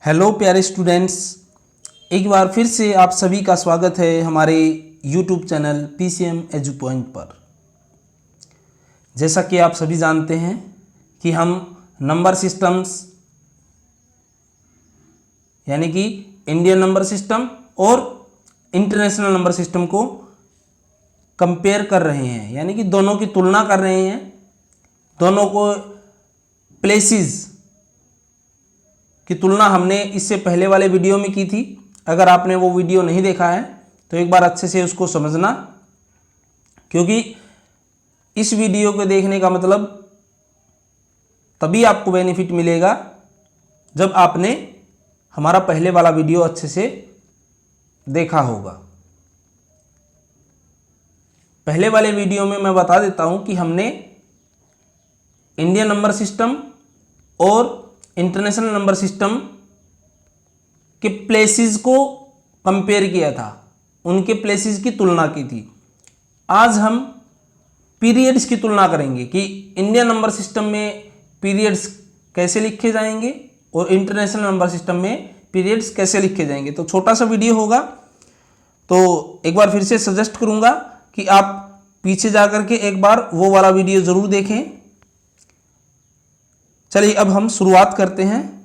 Hello प्यारे students, एक बार फिर से आप सभी का स्वागत है हमारे YouTube channel PCM edu point पर। जैसा कि आप सभी जानते हैं कि हम नंबर सिस्टम्स यानी कि इंडियन नंबर सिस्टम और इंटरनेशनल नंबर सिस्टम को कंपेयर कर रहे हैं, यानी कि दोनों की तुलना कर रहे हैं। दोनों को प्लेसेस की तुलना हमने इससे पहले वाले वीडियो में की थी। अगर आपने वो वीडियो नहीं देखा है तो एक बार अच्छे से उसको समझना, क्योंकि इस वीडियो को देखने का मतलब तभी आपको बेनिफिट मिलेगा जब आपने हमारा पहले वाला वीडियो अच्छे से देखा होगा। पहले वाले वीडियो में मैं बता देता हूं कि हमने इंडियन नंबर सिस्टम और इंटरनेशनल नंबर सिस्टम के प्लेसेस को कंपेयर किया था, उनके प्लेसेस की तुलना की थी। आज हम पीरियड्स की तुलना करेंगे कि इंडियन नंबर सिस्टम में पीरियड्स कैसे लिखे जाएंगे और इंटरनेशनल नंबर सिस्टम में पीरियड्स कैसे लिखे जाएंगे। तो छोटा सा वीडियो होगा, तो एक बार फिर से सजेस्ट करूंगा कि आप पीछे जाकर के एक बार वो वाला वीडियो ज़रूर देखें। चलिए अब हम शुरुआत करते हैं।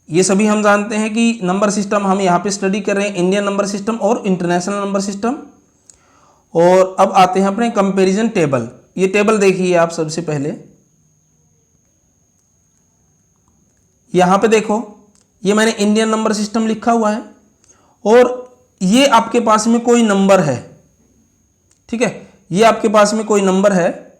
ये सभी हम जानते हैं कि नंबर सिस्टम हम यहाँ पे स्टडी कर रहे हैं, इंडियन नंबर सिस्टम और इंटरनेशनल नंबर सिस्टम। और अब आते हैं अपने कंपैरिजन टेबल। ये टेबल देखिए आप सबसे पहले, यहाँ पे देखो, ये मैंने इंडियन नंबर सिस्टम लिखा हुआ है और ये आपके पास में कोई नंबर है, ठीक है। ये आपके पास में कोई नंबर है,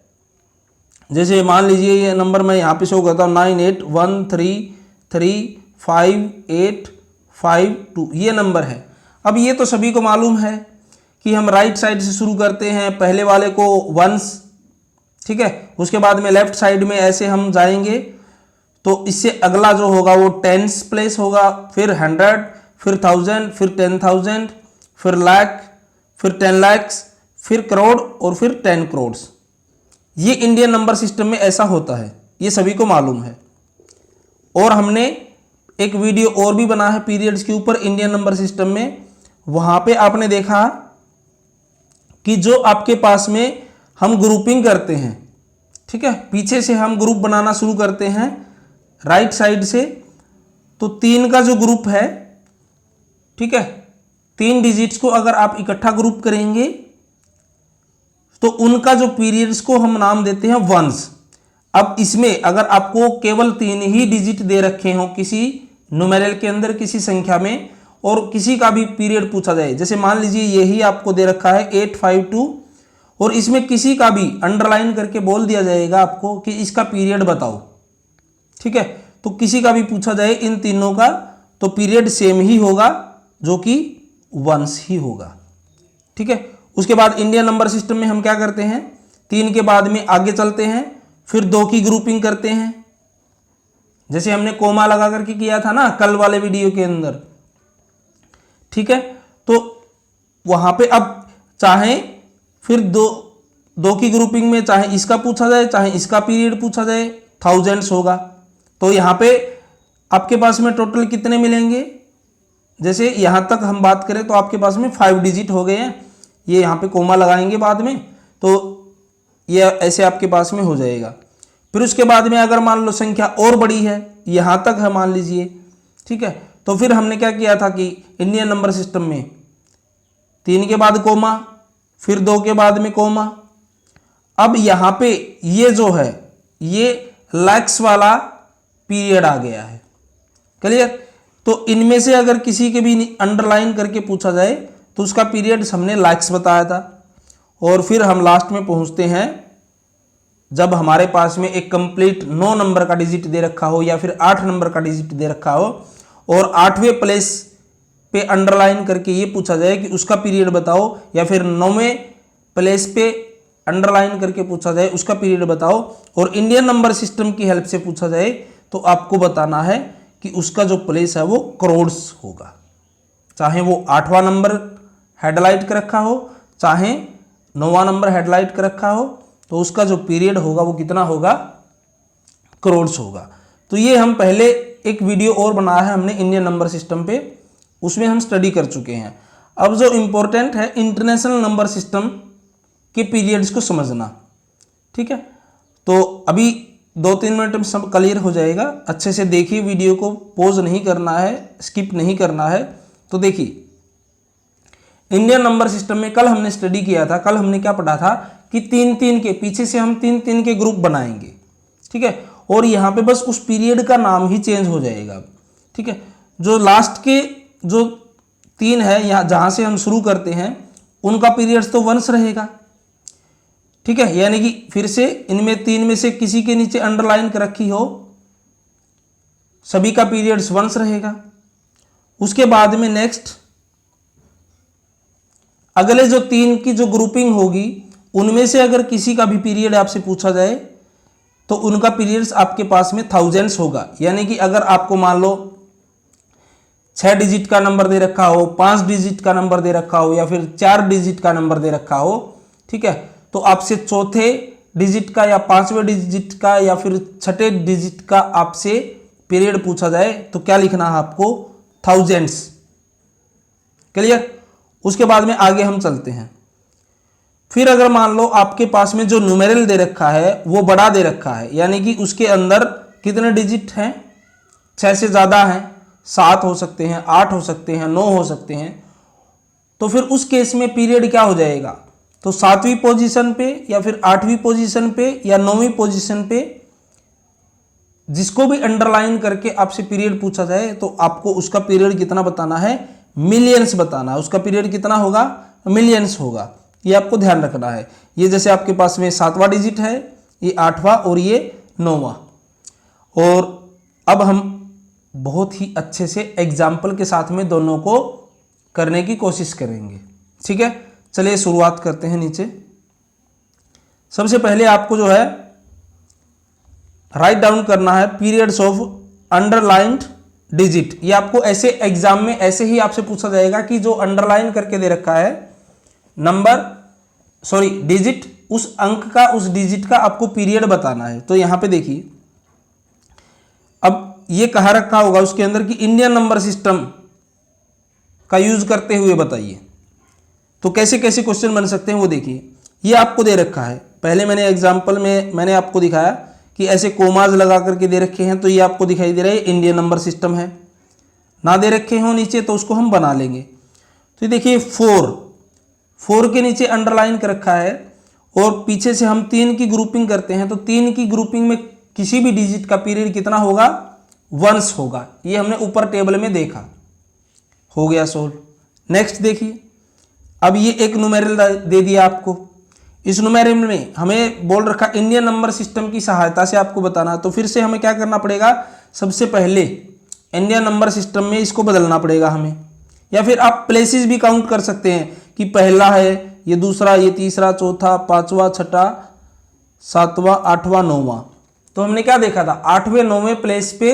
जैसे मान लीजिए ये नंबर मैं यहाँ पे शो करता हूँ 9813358552, ये नंबर है। अब ये तो सभी को मालूम है कि हम राइट साइड से शुरू करते हैं, पहले वाले को वंस, ठीक है, उसके बाद में लेफ्ट साइड में ऐसे हम जाएंगे तो इससे अगला जो होगा वो टेंस प्लेस होगा, फिर 100, फिर 1000, फिर 10,000, फिर लाख, फिर 10 lakhs, फिर करोड़ और फिर 10 crores। ये इंडियन नंबर सिस्टम में ऐसा होता है, ये सभी को मालूम है। और हमने एक वीडियो और भी बना है पीरियड्स के ऊपर इंडियन नंबर सिस्टम में। वहां पे आपने देखा कि जो आपके पास में हम ग्रुपिंग करते हैं, ठीक है, पीछे से हम ग्रुप बनाना शुरू करते हैं राइट साइड से, तो 3 का जो ग्रुप है, ठीक है, 3 डिजिट्स को अगर आप इकट्ठा ग्रुप करेंगे तो उनका जो पीरियड्स को हम नाम देते हैं वंस। अब इसमें अगर आपको केवल 3 ही डिजिट दे रखे हों किसी न्यूमेरल के अंदर, किसी संख्या में, और किसी का भी पीरियड पूछा जाए, जैसे मान लीजिए यही आपको दे रखा है 852 और इसमें किसी का भी अंडरलाइन करके बोल दिया जाएगा आपको कि इसका पीरियड बताओ, ठीक है, तो किसी का भी पूछा जाए इन तीनों का तो पीरियड सेम ही होगा, जो कि वंस ही होगा, ठीक है। उसके बाद इंडियन नंबर सिस्टम में हम क्या करते हैं, 3 के बाद में आगे चलते हैं, फिर 2 की ग्रुपिंग करते हैं, जैसे हमने कोमा लगा करके किया था ना कल वाले वीडियो के अंदर, ठीक है। तो वहां पे अब चाहे फिर दो की ग्रुपिंग में चाहे इसका पूछा जाए चाहे इसका पीरियड पूछा जाए, थाउजेंड्स होगा। तो यहाँ पे आपके पास में टोटल कितने मिलेंगे, जैसे यहाँ तक हम बात करें तो आपके पास में 5 डिजिट हो गए हैं। ये यहाँ पे कोमा लगाएंगे बाद में, तो ये ऐसे आपके पास में हो जाएगा। फिर उसके बाद में अगर मान लो संख्या और बड़ी है, यहाँ तक है मान लीजिए, ठीक है, तो फिर हमने क्या किया था कि इंडियन नंबर सिस्टम में 3 के बाद कोमा, फिर 2 के बाद में कोमा। अब यहाँ पे ये जो है ये लैक्स वाला पीरियड आ गया है, क्लियर। तो इनमें से अगर किसी के भी अंडरलाइन करके पूछा जाए तो उसका पीरियड हमने लैक्स बताया था। और फिर हम लास्ट में पहुंचते हैं जब हमारे पास में एक कंप्लीट 9 नंबर का डिजिट दे रखा हो या फिर 8 नंबर का डिजिट दे रखा हो और 8वें प्लेस पे अंडरलाइन करके ये पूछा जाए कि उसका पीरियड बताओ, या फिर 9वें प्लेस पे अंडरलाइन करके पूछा जाए उसका पीरियड बताओ, और इंडियन नंबर सिस्टम की हेल्प से पूछा जाए तो आपको बताना है कि उसका जो प्लेस है वो करोड़्स होगा। चाहे वो 8वां नंबर हेडलाइट कर रखा हो चाहे 9वां नंबर हेडलाइट कर रखा हो, तो उसका जो पीरियड होगा वो कितना होगा, करोड़्स होगा। तो ये हम पहले एक वीडियो और बनाया है हमने इंडियन नंबर सिस्टम पे, उसमें हम स्टडी कर चुके हैं। अब जो इम्पोर्टेंट है इंटरनेशनल नंबर सिस्टम के पीरियड्स को समझना, ठीक है। तो अभी 2-3 मिनट में सब क्लियर हो जाएगा। अच्छे से देखिए वीडियो को, पॉज नहीं करना है, स्किप नहीं करना है। तो देखिए इंडियन नंबर सिस्टम में कल हमने स्टडी किया था, कल हमने क्या पढ़ा था कि 3-3 के पीछे से हम 3-3 के ग्रुप बनाएंगे, ठीक है। और यहाँ पे बस उस पीरियड का नाम ही चेंज हो जाएगा, ठीक है। जो लास्ट के जो 3 है यहाँ जहाँ से हम शुरू करते हैं उनका पीरियड्स तो वंस रहेगा, ठीक है। यानी कि फिर से इनमें 3 में से किसी के नीचे अंडरलाइन कर रखी हो, सभी का पीरियड्स वंस रहेगा। उसके बाद में नेक्स्ट अगले जो 3 की जो ग्रुपिंग होगी उनमें से अगर किसी का भी पीरियड आपसे पूछा जाए तो उनका पीरियड्स आपके पास में थाउजेंड्स होगा। यानी कि अगर आपको मान लो 6 डिजिट का नंबर दे रखा हो, 5 डिजिट का नंबर दे रखा हो या फिर 4 डिजिट का नंबर दे रखा हो, ठीक है, तो आपसे चौथे डिजिट का या 5वें डिजिट का या फिर 6ठे डिजिट का आपसे पीरियड पूछा जाए तो क्या लिखना है आपको? थाउजेंड्स। क्लियर? उसके बाद में आगे हम चलते हैं। फिर अगर मान लो आपके पास में जो न्यूमेरल दे रखा है वो बड़ा दे रखा है, यानी कि उसके अंदर कितने डिजिट हैं? 6 से ज़्यादा हैं, 7 हो सकते हैं, 8 हो सकते हैं, 9 हो सकते हैं। तो फिर उस केस में पीरियड क्या हो जाएगा? तो 7वीं पोजीशन पे या फिर 8वीं पोजीशन पे या 9वीं पोजीशन पे जिसको भी अंडरलाइन करके आपसे पीरियड पूछा जाए तो आपको उसका पीरियड कितना बताना है? मिलियंस बताना है। उसका पीरियड कितना होगा? मिलियंस होगा। ये आपको ध्यान रखना है। ये जैसे आपके पास में 7वां डिजिट है, ये 8वां और ये 9वां। और अब हम बहुत ही अच्छे से एग्जाम्पल के साथ में दोनों को करने की कोशिश करेंगे, ठीक है। चलिए शुरुआत करते हैं। नीचे सबसे पहले आपको जो है राइट डाउन करना है पीरियड्स ऑफ अंडरलाइंड डिजिट। ये आपको ऐसे एग्जाम में ऐसे ही आपसे पूछा जाएगा कि जो अंडरलाइन करके दे रखा है डिजिट, उस अंक का, उस डिजिट का आपको पीरियड बताना है। तो यहां पे देखिए, अब ये कहा रखा होगा उसके अंदर कि इंडियन नंबर सिस्टम का यूज करते हुए बताइए। तो कैसे कैसे क्वेश्चन बन सकते हैं वो देखिए। ये आपको दे रखा है, पहले मैंने एग्जाम्पल में मैंने आपको दिखाया कि ऐसे कोमाज लगा करके दे रखे हैं, तो ये आपको दिखाई दे रहा है इंडियन नंबर सिस्टम है। ना दे रखे हो नीचे तो उसको हम बना लेंगे। तो ये देखिए 4 के नीचे अंडरलाइन कर रखा है और पीछे से हम 3 की ग्रुपिंग करते हैं, तो 3 की ग्रुपिंग में किसी भी डिजिट का पीरियड कितना होगा? वंस होगा। ये हमने ऊपर टेबल में देखा। हो गया सोल्व। नेक्स्ट देखिए, अब ये एक न्यूमेरल दे दिया आपको। इस न्यूमेरल में हमें बोल रखा इंडियन नंबर सिस्टम की सहायता से आपको बताना। तो फिर से हमें क्या करना पड़ेगा? सबसे पहले इंडियन नंबर सिस्टम में इसको बदलना पड़ेगा हमें, या फिर आप प्लेसेस भी काउंट कर सकते हैं कि पहला है, ये दूसरा, ये तीसरा, चौथा, 5वां, 6ठा, 7वां, 8वां, 9वां। तो हमने क्या देखा था? 8वें 9वें प्लेस पे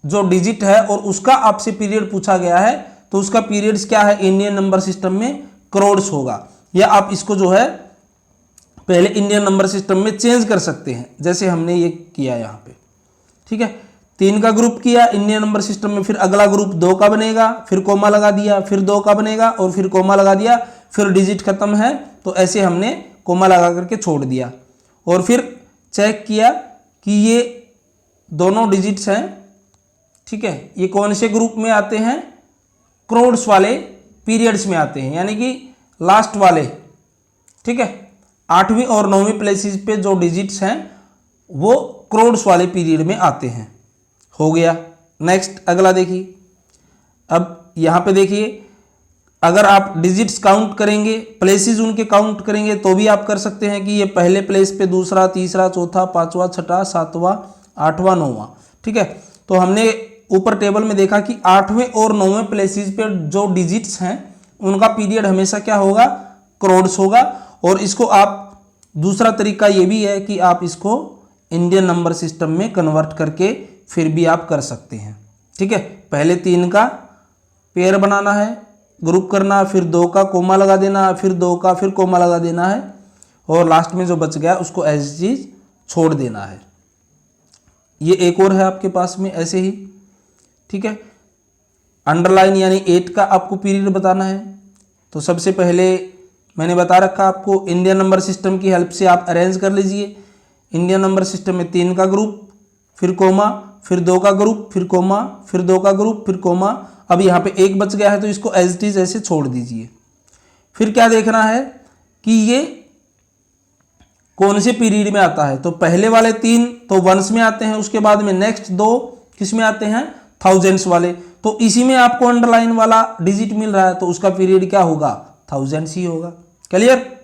जो डिजिट है और उसका आपसे पीरियड पूछा गया है, तो उसका पीरियड्स क्या है इंडियन नंबर सिस्टम में? करोड्स होगा। या आप इसको जो है पहले इंडियन नंबर सिस्टम में चेंज कर सकते हैं, जैसे हमने ये किया यहाँ पे, ठीक है। 3 का ग्रुप किया इंडियन नंबर सिस्टम में, फिर अगला ग्रुप 2 का बनेगा, फिर कोमा लगा दिया, फिर 2 का बनेगा और फिर कोमा लगा दिया, फिर डिजिट खत्म है तो ऐसे हमने कोमा लगा करके छोड़ दिया। और फिर चेक किया कि ये दोनों डिजिट्स हैं, ठीक है, ये कौन से ग्रुप में आते हैं? करोड्स वाले पीरियड्स में आते हैं, यानी कि लास्ट वाले, ठीक है। 8वीं और 9वीं प्लेसेस पे जो डिजिट्स हैं वो करोड्स वाले पीरियड में आते हैं। हो गया। नेक्स्ट अगला देखिए। अब यहाँ पे देखिए, अगर आप डिजिट्स काउंट करेंगे, प्लेसेस उनके काउंट करेंगे तो भी आप कर सकते हैं कि ये पहले प्लेस पे दूसरा, तीसरा, चौथा, 5वां, 6ठा, 7वां, 8वां, 9वां, ठीक है। तो हमने ऊपर टेबल में देखा कि 8वें और 9वें प्लेसेस पे जो डिजिट्स हैं उनका पीरियड हमेशा क्या होगा? करोड्स होगा। और इसको आप, दूसरा तरीका ये भी है कि आप इसको इंडियन नंबर सिस्टम में कन्वर्ट करके फिर भी आप कर सकते हैं, ठीक है। पहले 3 का पेयर बनाना है, ग्रुप करना, फिर 2 का कोमा लगा देना, फिर 2 का फिर कोमा लगा देना है और लास्ट में जो बच गया उसको एज चीज छोड़ देना है। ये एक और है आपके पास में ऐसे ही, ठीक है। अंडरलाइन यानी 8 का आपको पीरियड बताना है। तो सबसे पहले मैंने बता रखा आपको, इंडियन नंबर सिस्टम की हेल्प से आप अरेंज कर लीजिए। इंडियन नंबर सिस्टम में 3 का ग्रुप, फिर कोमा, फिर 2 का ग्रुप, फिर कोमा, फिर 2 का ग्रुप, फिर कोमा। अब यहाँ पे 1 बच गया है तो इसको एज इट इज ऐसे छोड़ दीजिए। फिर क्या देखना है कि ये कौन से पीरियड में आता है। तो पहले वाले 3 तो वंस में आते हैं, उसके बाद में नेक्स्ट 2 किस में आते हैं, थाउजेंड्स वाले। तो इसी में आपको अंडरलाइन वाला डिजिट मिल रहा है तो उसका पीरियड क्या होगा, थाउजेंड्स ही होगा। क्लियर?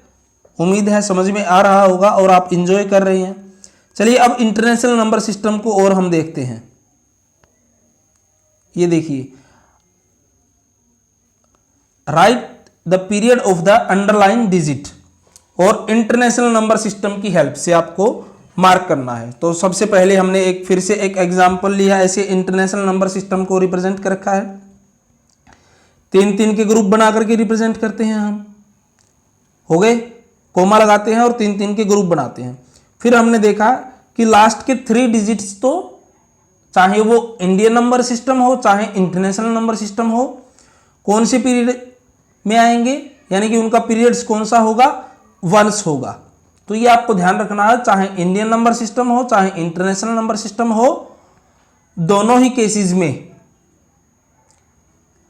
उम्मीद है समझ में आ रहा होगा और आप इंजॉय कर रहे हैं। चलिए अब इंटरनेशनल नंबर सिस्टम को और हम देखते हैं। ये देखिए, right the period of the underline digit, और इंटरनेशनल नंबर सिस्टम की हेल्प से आपको मार्क करना है। तो सबसे पहले हमने फिर से एक एग्जांपल लिया, ऐसे इंटरनेशनल नंबर सिस्टम को रिप्रेजेंट कर रखा है। 3-3 के ग्रुप बना करके रिप्रेजेंट करते हैं हम, हो गए, कोमा लगाते हैं और 3-3 के ग्रुप बनाते हैं। फिर हमने देखा कि लास्ट के 3 डिजिट्स तो चाहे वो इंडियन नंबर सिस्टम हो चाहे इंटरनेशनल नंबर सिस्टम हो, कौन से पीरियड में आएंगे, यानी कि उनका पीरियड्स कौन सा होगा, वंस होगा। तो ये आपको ध्यान रखना है, चाहे इंडियन नंबर सिस्टम हो चाहे इंटरनेशनल नंबर सिस्टम हो, दोनों ही केसेस में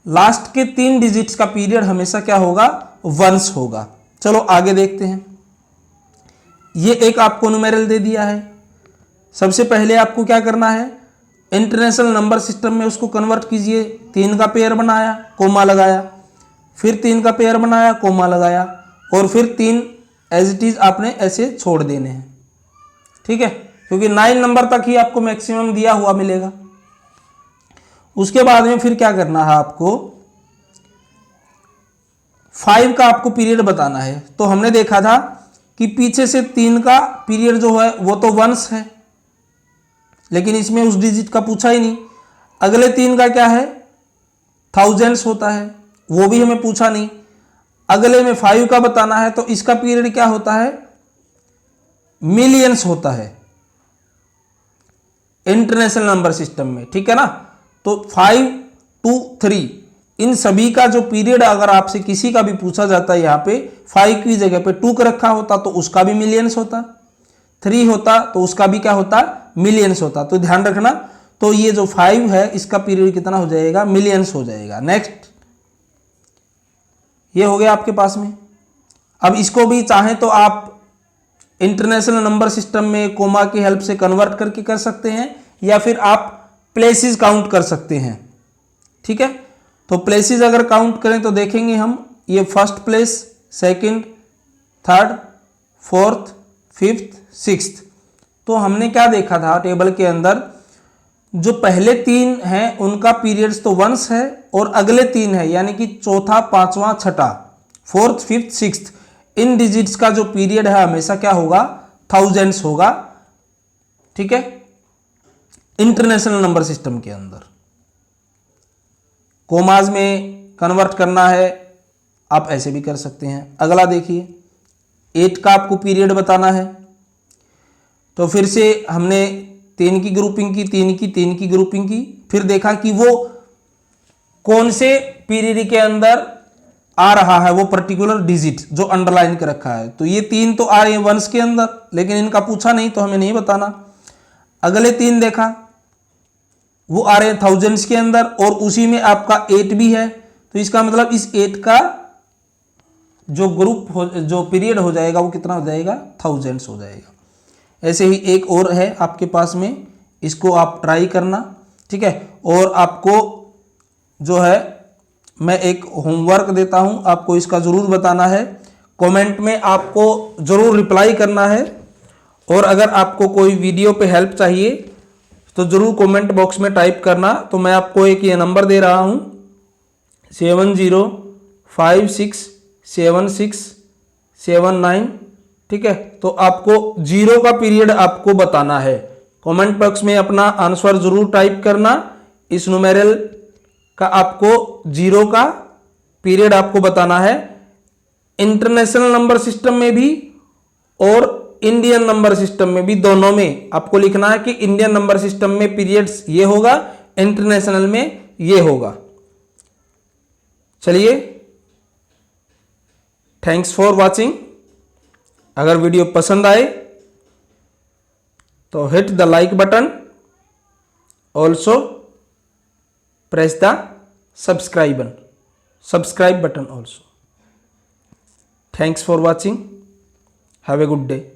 लास्ट के 3 डिजिट्स का पीरियड हमेशा क्या होगा, वंस होगा। चलो आगे देखते हैं। ये एक आपको न्यूमेरल दे दिया है। सबसे पहले आपको क्या करना है, इंटरनेशनल नंबर सिस्टम में उसको कन्वर्ट कीजिए। 3 का पेयर बनाया, कोमा लगाया, फिर 3 का पेयर बनाया, कोमा लगाया, और फिर 3 एज इट इज आपने ऐसे छोड़ देने हैं, ठीक है, क्योंकि 9 नंबर तक ही आपको मैक्सिमम दिया हुआ मिलेगा। उसके बाद में फिर क्या करना है, आपको 5 का आपको पीरियड बताना है। तो हमने देखा था कि पीछे से 3 का पीरियड जो है वो तो वंस है, लेकिन इसमें उस डिजिट का पूछा ही नहीं। अगले 3 का क्या है, थाउजेंड्स होता है, वो भी हमें पूछा नहीं। अगले में 5 का बताना है तो इसका पीरियड क्या होता है, मिलियंस होता है इंटरनेशनल नंबर सिस्टम में, ठीक है ना। तो 5 2 3 इन सभी का जो पीरियड अगर आपसे किसी का भी पूछा जाता है, यहाँ पे 5 की जगह पे 2 का रखा होता तो उसका भी मिलियंस होता, 3 होता तो उसका भी क्या होता, मिलियंस होता। तो ध्यान रखना, तो ये जो 5 है इसका पीरियड कितना हो जाएगा, मिलियंस हो जाएगा। नेक्स्ट, ये हो गया आपके पास में। अब इसको भी चाहें तो आप इंटरनेशनल नंबर सिस्टम में कोमा की हेल्प से कन्वर्ट करके कर सकते हैं, या फिर आप प्लेसेस काउंट कर सकते हैं, ठीक है। तो प्लेसेस अगर काउंट करें तो देखेंगे हम, ये first place, second, third, fourth, fifth, sixth. तो हमने क्या देखा था टेबल के अंदर, जो पहले 3 हैं उनका पीरियड्स तो वंस है, और अगले 3 है यानी कि चौथा, पांचवा, छठा, फोर्थ, फिफ्थ, सिक्स्थ, इन डिजिट्स का जो पीरियड है हमेशा क्या होगा, थाउजेंड्स होगा, ठीक है, इंटरनेशनल नंबर सिस्टम के अंदर। कोमाज में कन्वर्ट करना है आप ऐसे भी कर सकते हैं। अगला देखिए, 8 का आपको पीरियड बताना है। तो फिर से हमने 3 की ग्रुपिंग की, 3 की, 3 की ग्रुपिंग की, फिर देखा कि वो कौन से पीरियड के अंदर आ रहा है वो पर्टिकुलर डिजिट जो अंडरलाइन कर रखा है। तो ये 3 तो आ रहे हैं वंस के अंदर, लेकिन इनका पूछा नहीं तो हमें नहीं बताना। अगले 3 देखा वो आ रहे हैं थाउजेंड्स के अंदर, और उसी में आपका 8 भी है। तो इसका मतलब इस 8 का जो ग्रुप हो, जो पीरियड हो जाएगा वो कितना हो जाएगा, थाउजेंड्स हो जाएगा। ऐसे ही एक और है आपके पास में, इसको आप ट्राई करना, ठीक है। और आपको जो है मैं एक होमवर्क देता हूं, आपको इसका ज़रूर बताना है, कमेंट में आपको ज़रूर रिप्लाई करना है। और अगर आपको कोई वीडियो पे हेल्प चाहिए तो ज़रूर कमेंट बॉक्स में टाइप करना। तो मैं आपको एक ये नंबर दे रहा हूं, 70567679, ठीक है। तो आपको 0 का पीरियड आपको बताना है। कमेंट बॉक्स में अपना आंसर ज़रूर टाइप करना। इस न्यूमेरल का आपको 0 का पीरियड आपको बताना है, इंटरनेशनल नंबर सिस्टम में भी और इंडियन नंबर सिस्टम में भी, दोनों में आपको लिखना है कि इंडियन नंबर सिस्टम में पीरियड्स ये होगा, इंटरनेशनल में ये होगा। चलिए, थैंक्स फॉर वॉचिंग। अगर वीडियो पसंद आए तो hit the like button, also press the subscribe button also. Thanks for watching, have a good day.